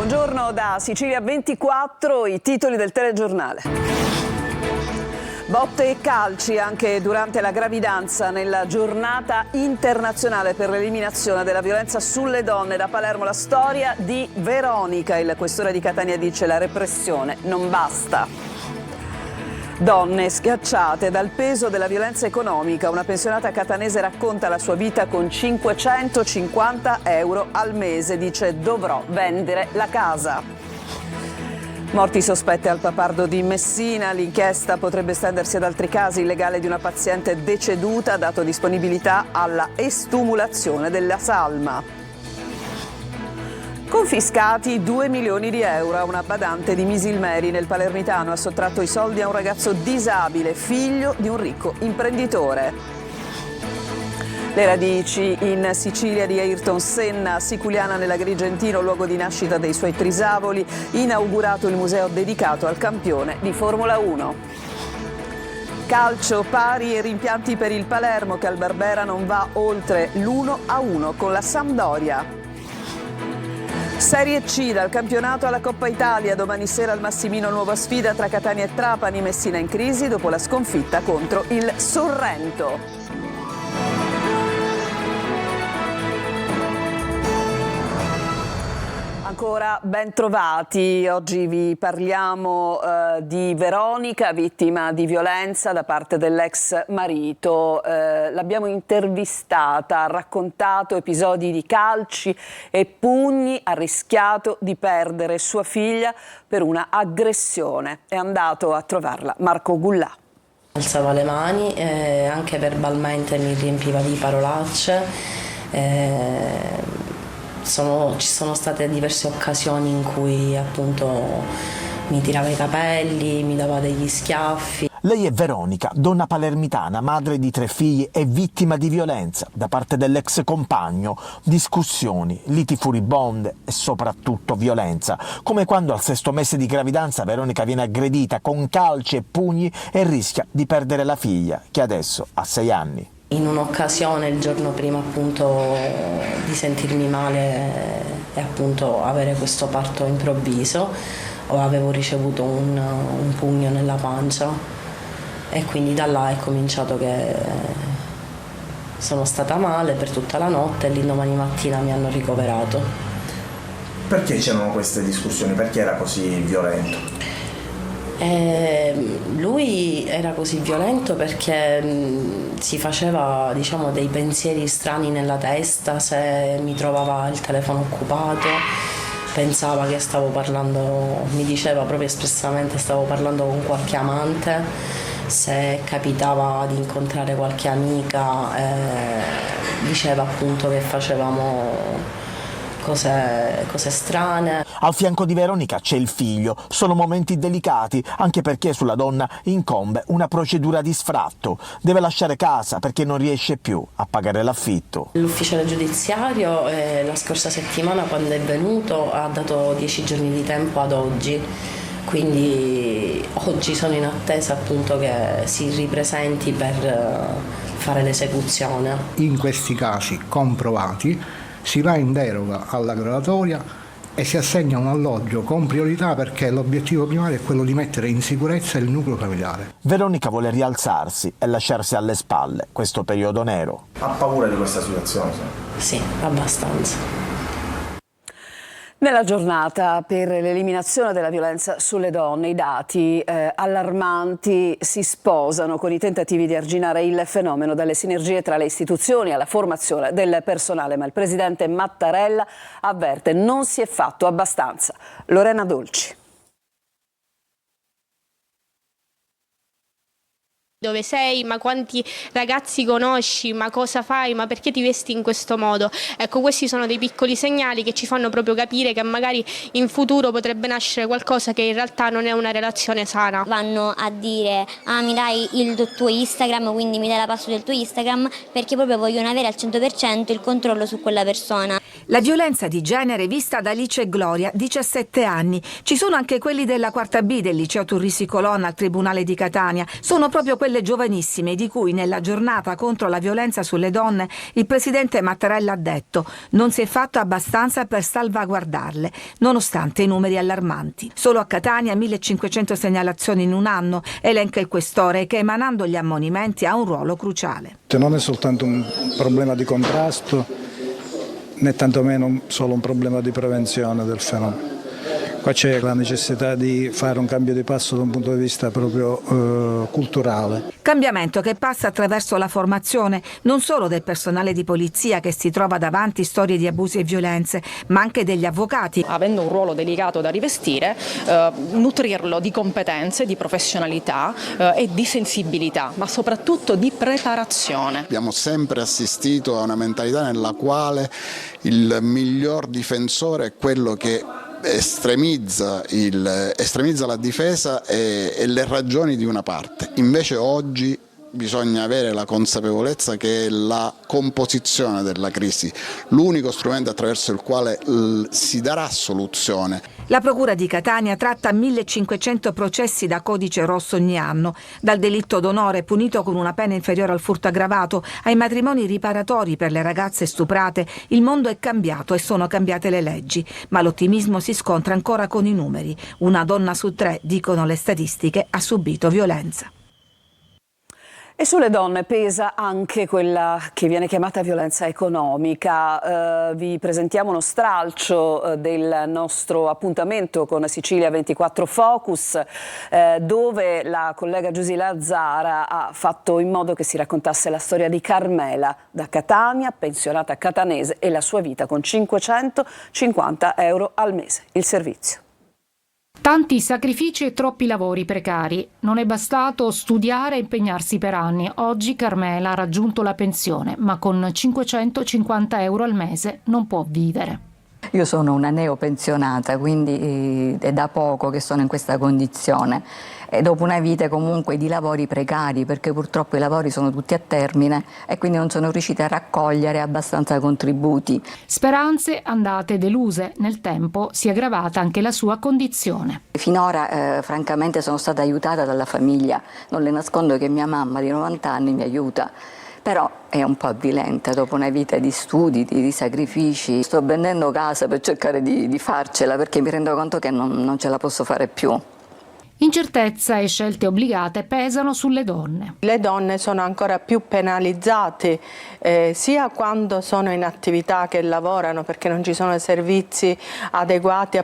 Buongiorno da Sicilia 24, i titoli del telegiornale. Botte e calci anche durante la gravidanza nella giornata internazionale per l'eliminazione della violenza sulle donne. Da Palermo la storia di Veronica. Il questore di Catania dice: la repressione non basta. Donne schiacciate dal peso della violenza economica. Una pensionata catanese racconta la sua vita con 550 euro al mese. Dice: dovrò vendere la casa. Morti sospette al Papardo di Messina. L'inchiesta potrebbe estendersi ad altri casi. Il legale di una paziente deceduta ha dato disponibilità alla estumulazione della salma. Confiscati 2 milioni di euro a una badante di Misilmeri nel Palermitano. Ha sottratto i soldi a un ragazzo disabile, figlio di un ricco imprenditore. Le radici in Sicilia di Ayrton Senna, siculiana nell'Agrigentino, luogo di nascita dei suoi trisavoli, inaugurato il museo dedicato al campione di Formula 1. Calcio, pari e rimpianti per il Palermo, che al Barbera non va oltre l'1-1 con la Sampdoria. Serie C, dal campionato alla Coppa Italia. Domani sera al Massimino nuova sfida tra Catania e Trapani. Messina in crisi dopo la sconfitta contro il Sorrento. Ancora ben trovati. Oggi vi parliamo di Veronica, vittima di violenza da parte dell'ex marito. L'abbiamo intervistata, ha raccontato episodi di calci e pugni, ha rischiato di perdere sua figlia per una aggressione. È andato a trovarla Marco Gullà. Alzava le mani e anche verbalmente mi riempiva di parolacce. Ci sono state diverse occasioni in cui appunto mi tirava i capelli, mi dava degli schiaffi. Lei è Veronica, donna palermitana, madre di 3 figli e vittima di violenza da parte dell'ex compagno. Discussioni, liti furibonde e soprattutto violenza. Come quando al 6° mese di gravidanza Veronica viene aggredita con calci e pugni e rischia di perdere la figlia, che adesso ha 6 anni. In un'occasione, il giorno prima appunto di sentirmi male e appunto avere questo parto improvviso, avevo ricevuto un pugno nella pancia e quindi da là è cominciato che sono stata male per tutta la notte e l'indomani mattina mi hanno ricoverato. Perché c'erano queste discussioni? Perché era così violento? Lui era così violento perché si faceva, diciamo, dei pensieri strani nella testa. Se mi trovava il telefono occupato pensava che stavo parlando, mi diceva proprio espressamente stavo parlando con qualche amante. Se capitava di incontrare qualche amica diceva appunto che facevamo cose strane. Al fianco di Veronica c'è il figlio. Sono momenti delicati, anche perché sulla donna incombe una procedura di sfratto. Deve lasciare casa perché non riesce più a pagare l'affitto. L'ufficiale giudiziario la scorsa settimana, quando è venuto, ha dato 10 giorni di tempo ad oggi. Quindi oggi sono in attesa appunto che si ripresenti per fare l'esecuzione. In questi casi comprovati si va in deroga alla graduatoria e si assegna un alloggio con priorità perché l'obiettivo primario è quello di mettere in sicurezza il nucleo familiare. Veronica vuole rialzarsi e lasciarsi alle spalle questo periodo nero. Ha paura di questa situazione? Sì, abbastanza. Nella giornata per l'eliminazione della violenza sulle donne, i dati allarmanti si sposano con i tentativi di arginare il fenomeno, dalle sinergie tra le istituzioni alla formazione del personale, ma il presidente Mattarella avverte: non si è fatto abbastanza. Lorena Dolci. Dove sei, ma quanti ragazzi conosci, ma cosa fai, ma perché ti vesti in questo modo? Ecco, questi sono dei piccoli segnali che ci fanno proprio capire che magari in futuro potrebbe nascere qualcosa che in realtà non è una relazione sana. Vanno a dire: ah, mi dai il tuo Instagram, quindi mi dai la password del tuo Instagram, perché proprio vogliono avere al 100% il controllo su quella persona. La violenza di genere vista da Alice e Gloria, 17 anni. Ci sono anche quelli della quarta B del liceo Turrisi Colonna al Tribunale di Catania. Sono proprio quelle giovanissime di cui nella giornata contro la violenza sulle donne il presidente Mattarella ha detto non si è fatto abbastanza per salvaguardarle, nonostante i numeri allarmanti. Solo a Catania 1500 segnalazioni in un anno, elenca il questore che emanando gli ammonimenti ha un ruolo cruciale. Non è soltanto un problema di contrasto, né tantomeno solo un problema di prevenzione del fenomeno. Qua c'è la necessità di fare un cambio di passo da un punto di vista proprio culturale. Cambiamento che passa attraverso la formazione non solo del personale di polizia che si trova davanti storie di abusi e violenze, ma anche degli avvocati. Avendo un ruolo delicato da rivestire, nutrirlo di competenze, di professionalità e di sensibilità, ma soprattutto di preparazione. Abbiamo sempre assistito a una mentalità nella quale il miglior difensore è quello che estremizza la difesa e le ragioni di una parte. Invece oggi bisogna avere la consapevolezza che è la composizione della crisi l'unico strumento attraverso il quale si darà soluzione. La Procura di Catania tratta 1500 processi da codice rosso ogni anno, dal delitto d'onore punito con una pena inferiore al furto aggravato ai matrimoni riparatori per le ragazze stuprate. Il mondo è cambiato e sono cambiate le leggi, ma l'ottimismo si scontra ancora con i numeri. Una donna su 3, dicono le statistiche, ha subito violenza. E sulle donne pesa anche quella che viene chiamata violenza economica. Vi presentiamo uno stralcio del nostro appuntamento con Sicilia 24 Focus, dove la collega Giusila Zara ha fatto in modo che si raccontasse la storia di Carmela da Catania, pensionata catanese, e la sua vita con 550 euro al mese. Il servizio. Tanti sacrifici e troppi lavori precari. Non è bastato studiare e impegnarsi per anni. Oggi Carmela ha raggiunto la pensione, ma con 550 euro al mese non può vivere. Io sono una neopensionata, quindi è da poco che sono in questa condizione. E dopo una vita comunque di lavori precari, perché purtroppo i lavori sono tutti a termine e quindi non sono riuscita a raccogliere abbastanza contributi. Speranze andate deluse. Nel tempo si è aggravata anche la sua condizione. Finora francamente sono stata aiutata dalla famiglia. Non le nascondo che mia mamma di 90 anni mi aiuta. Però è un po' avvilente dopo una vita di studi, di sacrifici. Sto vendendo casa per cercare di farcela, perché mi rendo conto che non ce la posso fare più. Incertezza e scelte obbligate pesano sulle donne. Le donne sono ancora più penalizzate sia quando sono in attività che lavorano, perché non ci sono servizi adeguati a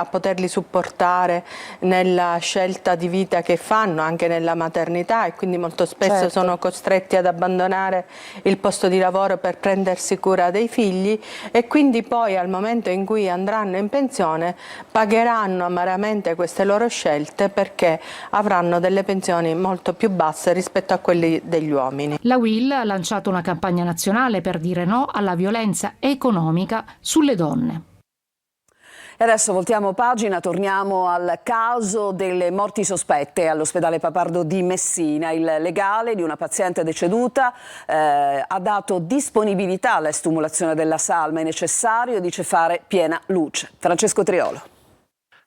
poterli supportare nella scelta di vita che fanno, anche nella maternità, e quindi molto spesso sono costretti ad abbandonare il posto di lavoro per prendersi cura dei figli, e quindi poi al momento in cui andranno in pensione pagheranno amaramente queste loro scelte, perché avranno delle pensioni molto più basse rispetto a quelle degli uomini. La UIL ha lanciato una campagna nazionale per dire no alla violenza economica sulle donne. E adesso voltiamo pagina, torniamo al caso delle morti sospette all'ospedale Papardo di Messina. Il legale di una paziente deceduta ha dato disponibilità all'estumulazione della salma. È necessario, dice, fare piena luce. Francesco Triolo.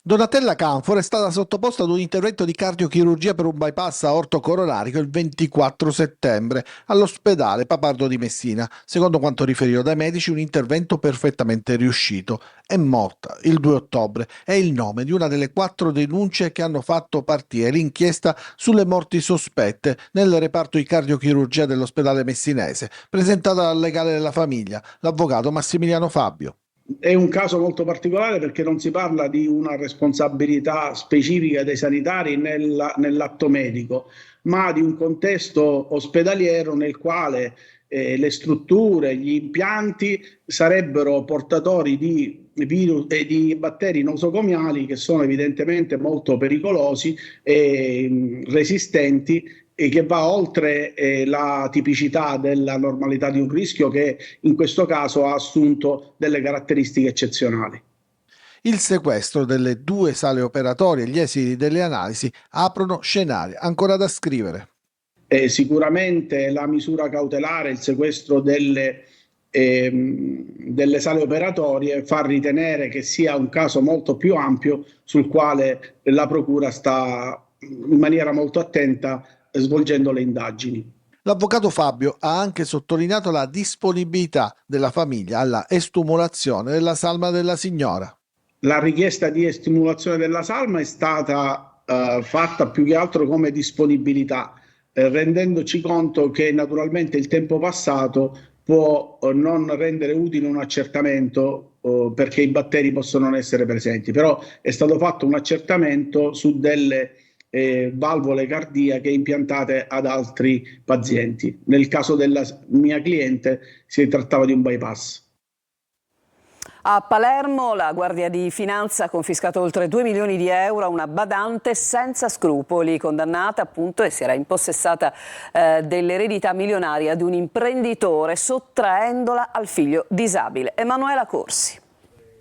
Donatella Canfor è stata sottoposta ad un intervento di cardiochirurgia per un bypass aorto-coronarico il 24 settembre all'ospedale Papardo di Messina. Secondo quanto riferito dai medici, un intervento perfettamente riuscito. È morta il 2 ottobre. È il nome di una delle 4 denunce che hanno fatto partire l'inchiesta sulle morti sospette nel reparto di cardiochirurgia dell'ospedale messinese, presentata dal legale della famiglia, l'avvocato Massimiliano Fabbio. È un caso molto particolare perché non si parla di una responsabilità specifica dei sanitari nell'atto medico, ma di un contesto ospedaliero nel quale le strutture, gli impianti sarebbero portatori di virus e di batteri nosocomiali che sono evidentemente molto pericolosi e resistenti, e che va oltre la tipicità della normalità di un rischio che in questo caso ha assunto delle caratteristiche eccezionali. Il sequestro delle 2 sale operatorie e gli esiti delle analisi aprono scenari ancora da scrivere. Sicuramente la misura cautelare, il sequestro delle delle sale operatorie fa ritenere che sia un caso molto più ampio sul quale la Procura sta in maniera molto attenta svolgendo le indagini. L'avvocato Fabio ha anche sottolineato la disponibilità della famiglia alla estumulazione della salma della signora. La richiesta di estumulazione della salma è stata fatta più che altro come disponibilità, rendendoci conto che naturalmente il tempo passato può non rendere utile un accertamento perché i batteri possono non essere presenti, però è stato fatto un accertamento su delle valvole cardiache impiantate ad altri pazienti. Nel caso della mia cliente si trattava di un bypass. A Palermo la Guardia di Finanza ha confiscato oltre 2 milioni di euro a una badante senza scrupoli, condannata appunto e si era impossessata dell'eredità milionaria di un imprenditore sottraendola al figlio disabile. Emanuela Corsi.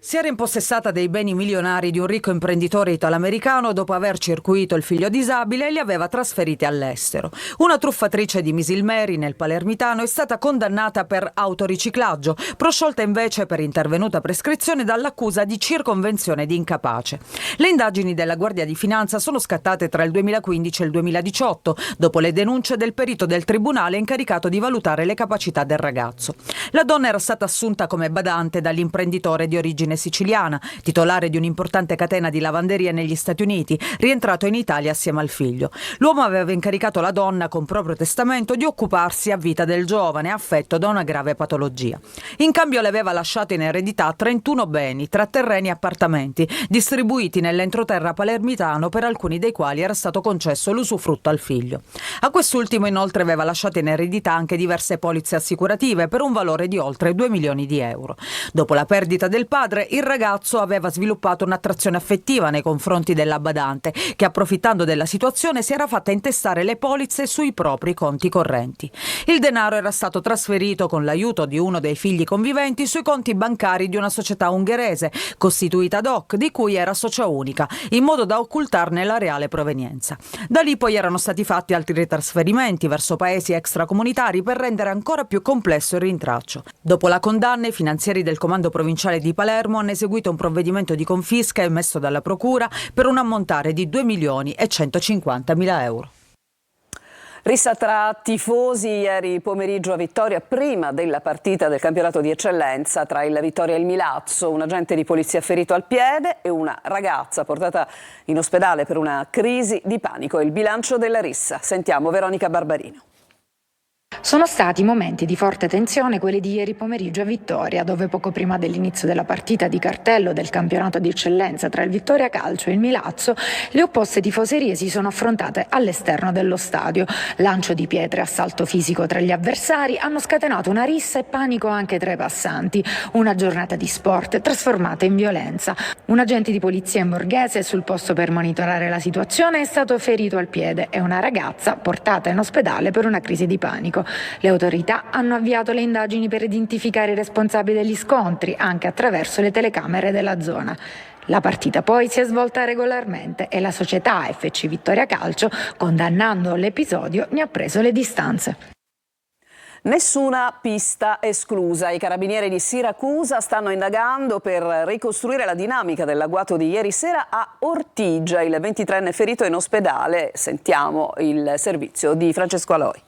Si era impossessata dei beni milionari di un ricco imprenditore italoamericano dopo aver circuito il figlio disabile e li aveva trasferiti all'estero. Una truffatrice di Misilmeri nel Palermitano è stata condannata per autoriciclaggio, prosciolta invece per intervenuta prescrizione dall'accusa di circonvenzione di incapace. Le indagini della Guardia di Finanza sono scattate tra il 2015 e il 2018, dopo le denunce del perito del tribunale incaricato di valutare le capacità del ragazzo. La donna era stata assunta come badante dall'imprenditore di origine siciliana, titolare di un'importante catena di lavanderie negli Stati Uniti, rientrato in Italia assieme al figlio. L'uomo aveva incaricato la donna con proprio testamento di occuparsi a vita del giovane affetto da una grave patologia. In cambio le aveva lasciato in eredità 31 beni tra terreni e appartamenti, distribuiti nell'entroterra palermitano, per alcuni dei quali era stato concesso l'usufrutto al figlio. A quest'ultimo inoltre aveva lasciato in eredità anche diverse polizze assicurative per un valore di oltre 2 milioni di euro. Dopo la perdita del padre, il ragazzo aveva sviluppato un'attrazione affettiva nei confronti della badante, che approfittando della situazione si era fatta intestare le polizze sui propri conti correnti. Il denaro era stato trasferito con l'aiuto di uno dei figli conviventi sui conti bancari di una società ungherese costituita ad hoc, di cui era socia unica, in modo da occultarne la reale provenienza. Da lì poi erano stati fatti altri trasferimenti verso paesi extracomunitari per rendere ancora più complesso il rintraccio. Dopo la condanna, i finanzieri del comando provinciale di Palermo hanno eseguito un provvedimento di confisca emesso dalla Procura per un ammontare di 2 milioni e 150 mila euro. Rissa tra tifosi ieri pomeriggio a Vittoria, prima della partita del campionato di eccellenza tra il Vittoria e il Milazzo. Un agente di polizia ferito al piede e una ragazza portata in ospedale per una crisi di panico. È il bilancio della rissa. Sentiamo Veronica Barbarino. Sono stati momenti di forte tensione quelli di ieri pomeriggio a Vittoria, dove poco prima dell'inizio della partita di cartello del campionato di eccellenza tra il Vittoria Calcio e il Milazzo, le opposte tifoserie si sono affrontate all'esterno dello stadio. Lancio di pietre e assalto fisico tra gli avversari hanno scatenato una rissa e panico anche tra i passanti. Una giornata di sport trasformata in violenza. Un agente di polizia in borghese sul posto per monitorare la situazione è stato ferito al piede e una ragazza portata in ospedale per una crisi di panico. Le autorità hanno avviato le indagini per identificare i responsabili degli scontri, anche attraverso le telecamere della zona. La partita poi si è svolta regolarmente e la società FC Vittoria Calcio, condannando l'episodio, ne ha preso le distanze. Nessuna pista esclusa. I carabinieri di Siracusa stanno indagando per ricostruire la dinamica dell'agguato di ieri sera a Ortigia. Il 23enne ferito è in ospedale. Sentiamo il servizio di Francesco Aloi.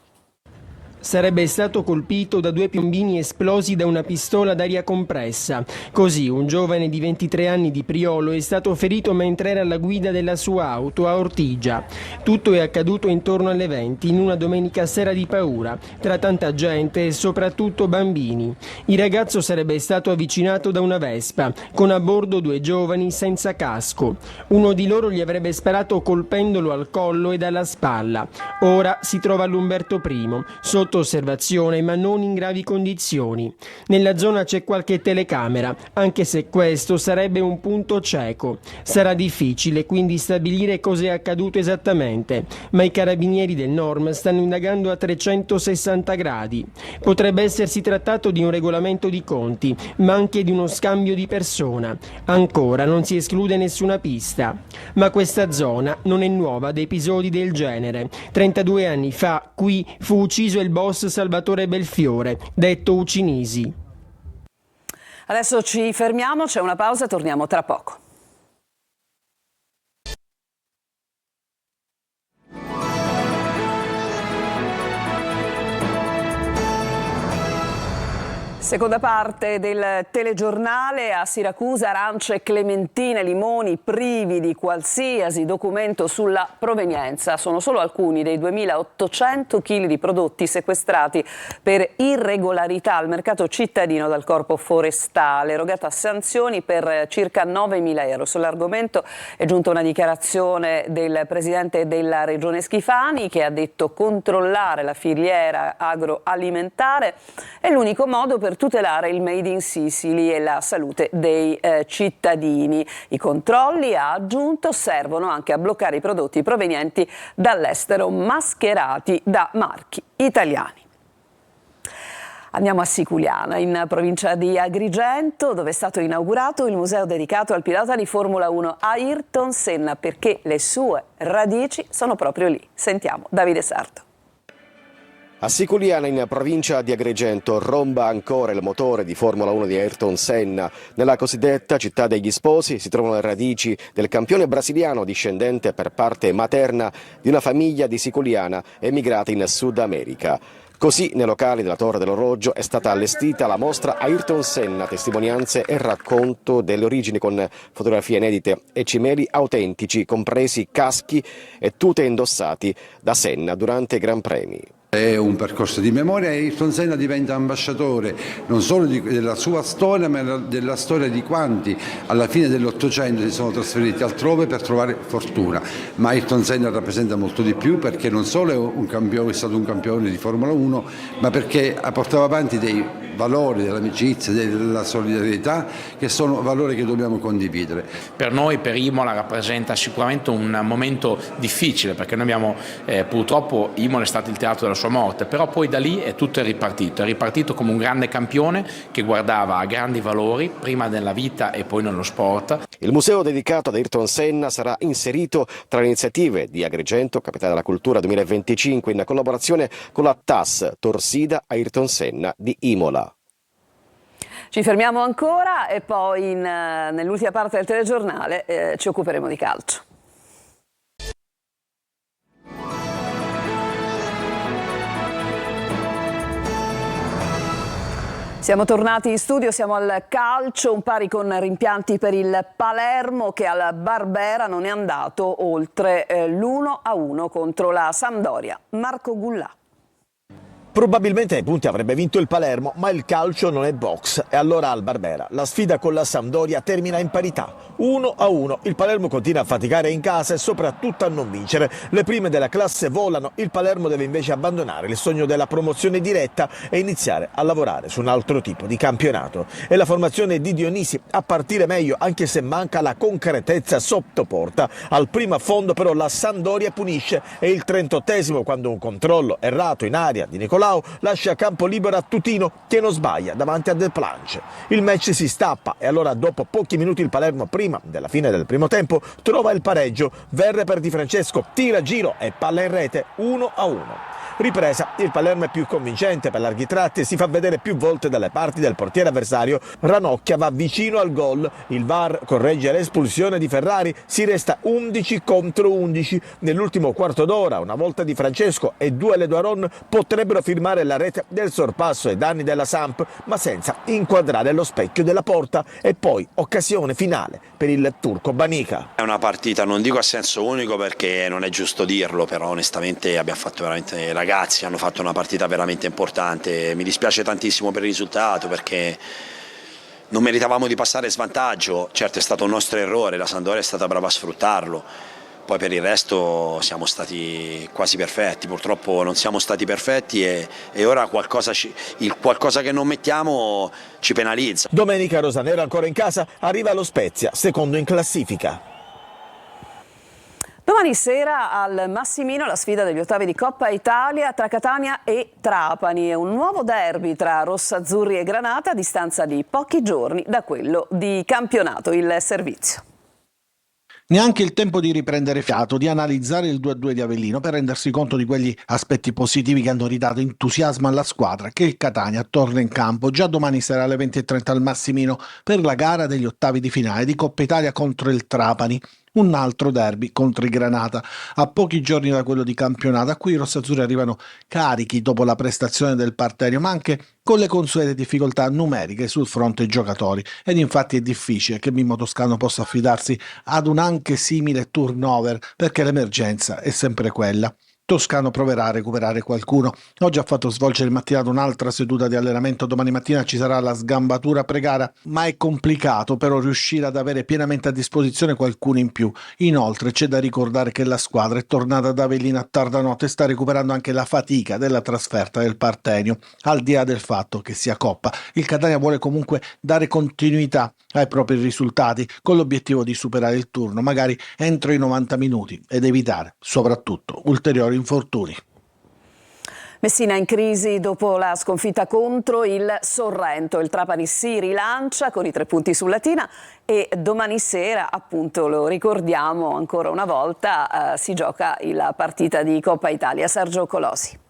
Sarebbe stato colpito da 2 piombini esplosi da una pistola d'aria compressa. Così un giovane di 23 anni di Priolo è stato ferito mentre era alla guida della sua auto a Ortigia. Tutto è accaduto intorno alle 20 in una domenica sera di paura, tra tanta gente e soprattutto bambini. Il ragazzo sarebbe stato avvicinato da una Vespa, con a bordo 2 giovani senza casco. Uno di loro gli avrebbe sparato colpendolo al collo e alla spalla. Ora si trova all'Umberto I, sotto osservazione ma non in gravi condizioni. Nella zona c'è qualche telecamera, anche se questo sarebbe un punto cieco. Sarà difficile quindi stabilire cosa è accaduto esattamente, ma i carabinieri del Norm stanno indagando a 360 gradi. Potrebbe essersi trattato di un regolamento di conti, ma anche di uno scambio di persona. Ancora non si esclude nessuna pista. Ma questa zona non è nuova ad episodi del genere. 32 anni fa qui fu ucciso il boss Salvatore Belfiore, detto Ucinisi. Adesso ci fermiamo, c'è una pausa, torniamo tra poco. Seconda parte del telegiornale. A Siracusa arance, clementine, limoni privi di qualsiasi documento sulla provenienza. Sono solo alcuni dei 2.800 kg di prodotti sequestrati per irregolarità al mercato cittadino dal Corpo Forestale, erogata sanzioni per circa 9.000 euro. Sull'argomento è giunta una dichiarazione del presidente della Regione Schifani, che ha detto: controllare la filiera agroalimentare è l'unico modo per tutelare il Made in Sicily e la salute dei cittadini. I controlli, ha aggiunto, servono anche a bloccare i prodotti provenienti dall'estero mascherati da marchi italiani. Andiamo a Siculiana, in provincia di Agrigento, dove è stato inaugurato il museo dedicato al pilota di Formula 1 Ayrton Senna, perché le sue radici sono proprio lì. Sentiamo Davide Sarto. A Siculiana, in provincia di Agrigento, romba ancora il motore di Formula 1 di Ayrton Senna. Nella cosiddetta città degli sposi si trovano le radici del campione brasiliano discendente per parte materna di una famiglia di Siculiana emigrata in Sud America. Così, nei locali della Torre dell'Orologio è stata allestita la mostra Ayrton Senna, testimonianze e racconto delle origini, con fotografie inedite e cimeli autentici, compresi caschi e tute indossati da Senna durante i Gran Premi. È un percorso di memoria e Ayrton Senna diventa ambasciatore non solo della sua storia, ma della storia di quanti alla fine dell'Ottocento si sono trasferiti altrove per trovare fortuna. Ma Ayrton Senna rappresenta molto di più, perché non solo è stato un campione di Formula 1, ma perché portava avanti dei valori dell'amicizia, della solidarietà, che sono valori che dobbiamo condividere. Per noi, per Imola, rappresenta sicuramente un momento difficile, perché noi abbiamo purtroppo Imola è stato il teatro della sua morte, però poi da lì è ripartito come un grande campione che guardava a grandi valori prima nella vita e poi nello sport. Il museo dedicato ad Ayrton Senna sarà inserito tra le iniziative di Agrigento, Capitale della Cultura 2025, in collaborazione con la TAS Torsida Ayrton Senna di Imola. Ci fermiamo ancora e poi nell'ultima parte del telegiornale ci occuperemo di calcio. Siamo tornati in studio, siamo al calcio, un pari con rimpianti per il Palermo, che al Barbera non è andato oltre l'1-1 contro la Sampdoria. Marco Gullà. Probabilmente ai punti avrebbe vinto il Palermo, ma il calcio non è box, e allora al Barbera la sfida con la Sampdoria termina in parità, 1-1. Il Palermo continua a faticare in casa e soprattutto a non vincere. Le prime della classe volano, il Palermo deve invece abbandonare il sogno della promozione diretta e iniziare a lavorare su un altro tipo di campionato. E la formazione di Dionisi a partire meglio, anche se manca la concretezza sotto porta. Al primo affondo però la Sampdoria punisce, e il 38esimo, quando un controllo errato in aria di Nicolao lascia campo libero a Tutino, che non sbaglia davanti a Del Planche. Il match si stappa e allora, dopo pochi minuti, il Palermo, prima della fine del primo tempo, trova il pareggio. Verre per Di Francesco, tira a giro e palla in rete, 1-1. Ripresa, il Palermo è più convincente per larghi tratti e si fa vedere più volte dalle parti del portiere avversario. Ranocchia va vicino al gol, il VAR corregge l'espulsione di Ferrari, si resta 11 contro 11. Nell'ultimo quarto d'ora, una volta Di Francesco e due Ledoaron potrebbero firmare la rete del sorpasso ai danni della Samp, ma senza inquadrare lo specchio della porta, e poi occasione finale per il turco Banica. È una partita, non dico a senso unico perché non è giusto dirlo, però onestamente abbiamo fatto veramente, ragazzi hanno fatto una partita veramente importante. Mi dispiace tantissimo per il risultato, perché non meritavamo di passare svantaggio. Certo, è stato un nostro errore, la Sampdoria è stata brava a sfruttarlo, poi per il resto siamo stati quasi perfetti. Purtroppo non siamo stati perfetti e ora il qualcosa che non mettiamo ci penalizza. Domenica rosanero ancora in casa, arriva lo Spezia, secondo in classifica. Domani sera al Massimino la sfida degli ottavi di Coppa Italia tra Catania e Trapani. È un nuovo derby tra rossazzurri e Granata a distanza di pochi giorni da quello di campionato. Il servizio. Neanche il tempo di riprendere fiato, di analizzare il 2-2 di Avellino per rendersi conto di quegli aspetti positivi che hanno ridato entusiasmo alla squadra, che il Catania torna in campo già domani sera alle 20:30 al Massimino per la gara degli ottavi di finale di Coppa Italia contro il Trapani. Un altro derby contro il Granata, a pochi giorni da quello di campionato, a cui i rossazzurri arrivano carichi dopo la prestazione del Partenio, ma anche con le consuete difficoltà numeriche sul fronte giocatori. Ed infatti è difficile che Mimmo Toscano possa affidarsi ad un anche simile turnover, perché l'emergenza è sempre quella. Toscano proverà a recuperare qualcuno. Oggi ha fatto svolgere in mattinata un'altra seduta di allenamento, domani mattina ci sarà la sgambatura pre-gara, ma è complicato però riuscire ad avere pienamente a disposizione qualcuno in più. Inoltre c'è da ricordare che la squadra è tornata ad Avellino a tarda notte e sta recuperando anche la fatica della trasferta del Partenio. Al di là del fatto che sia Coppa, il Catania vuole comunque dare continuità ai propri risultati con l'obiettivo di superare il turno, magari entro i 90 minuti, ed evitare soprattutto ulteriori infortuni. Messina in crisi dopo la sconfitta contro il Sorrento. Il Trapani si rilancia con i 3 punti sul Latina e domani sera, appunto, lo ricordiamo ancora una volta, si gioca la partita di Coppa Italia. Sergio Colosi.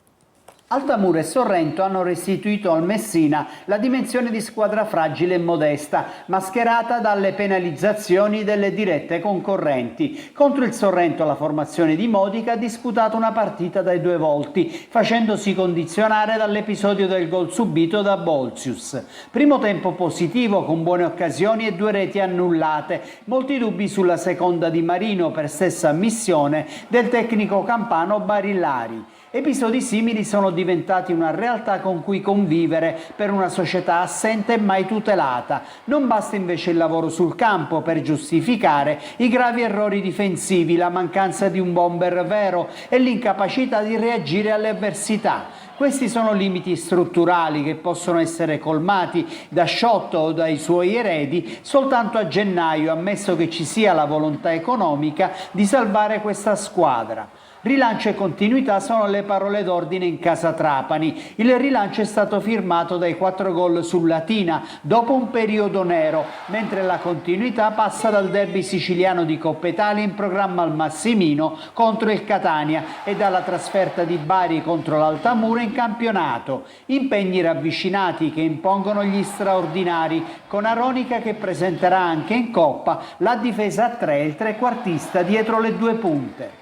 Altamura e Sorrento hanno restituito al Messina la dimensione di squadra fragile e modesta, mascherata dalle penalizzazioni delle dirette concorrenti. Contro il Sorrento la formazione di Modica ha disputato una partita dai 2 volti, facendosi condizionare dall'episodio del gol subito da Bolzius. Primo tempo positivo con buone occasioni e 2 reti annullate. Molti dubbi sulla seconda di Marino per stessa ammissione del tecnico campano Barillari. Episodi simili sono diventati una realtà con cui convivere per una società assente e mai tutelata. Non basta invece il lavoro sul campo per giustificare i gravi errori difensivi, la mancanza di un bomber vero e l'incapacità di reagire alle avversità. Questi sono limiti strutturali che possono essere colmati da Sciotto o dai suoi eredi soltanto a gennaio, ammesso che ci sia la volontà economica di salvare questa squadra. Rilancio e continuità sono le parole d'ordine in casa Trapani. Il rilancio è stato firmato dai 4 gol sul Latina dopo un periodo nero, mentre la continuità passa dal derby siciliano di Coppa Italia in programma al Massimino contro il Catania e dalla trasferta di Bari contro l'Altamura in campionato. Impegni ravvicinati che impongono gli straordinari, con Aronica che presenterà anche in Coppa la difesa a 3 e il trequartista dietro le 2 punte.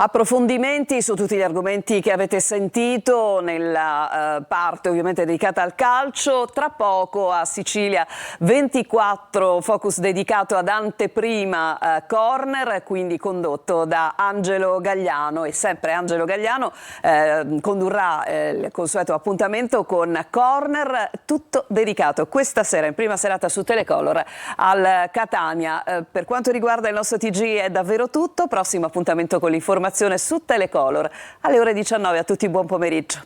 Approfondimenti su tutti gli argomenti che avete sentito nella parte ovviamente dedicata al calcio. Tra poco a Sicilia 24, focus dedicato ad Anteprima Corner, quindi condotto da Angelo Gagliano, e sempre Angelo Gagliano condurrà il consueto appuntamento con Corner, tutto dedicato questa sera in prima serata su Telecolor al Catania. Per quanto riguarda il nostro TG è davvero tutto, prossimo appuntamento con l'informazione su Telecolor alle ore 19. A tutti buon pomeriggio.